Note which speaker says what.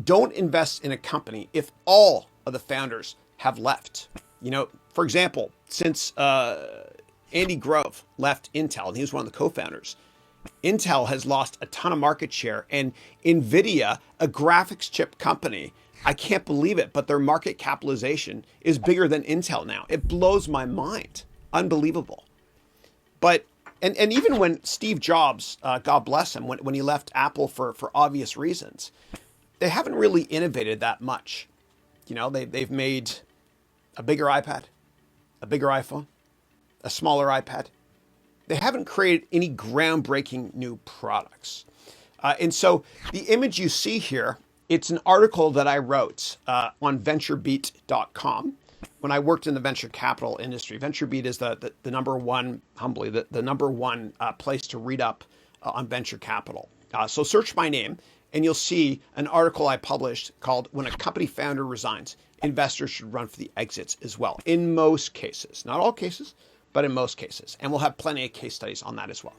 Speaker 1: don't invest in a company if all of the founders have left. For example, since Andy Grove left Intel, and he was one of the co-founders, Intel has lost a ton of market share, and Nvidia, a graphics chip company, I can't believe it, but their market capitalization is bigger than Intel now. It blows my mind. Unbelievable. But and even when Steve Jobs, God bless him, when he left Apple for obvious reasons, they haven't really innovated that much. They've made a bigger iPad, a bigger iPhone, a smaller iPad. They haven't created any groundbreaking new products. And so the image you see here, it's an article that I wrote on VentureBeat.com when I worked in the venture capital industry. VentureBeat is the number one, humbly, the number one place to read up on venture capital. So search my name and you'll see an article I published called "When a Company Founder Resigns, Investors Should Run for the Exits" as well. In most cases, not all cases, but in most cases. And we'll have plenty of case studies on that as well.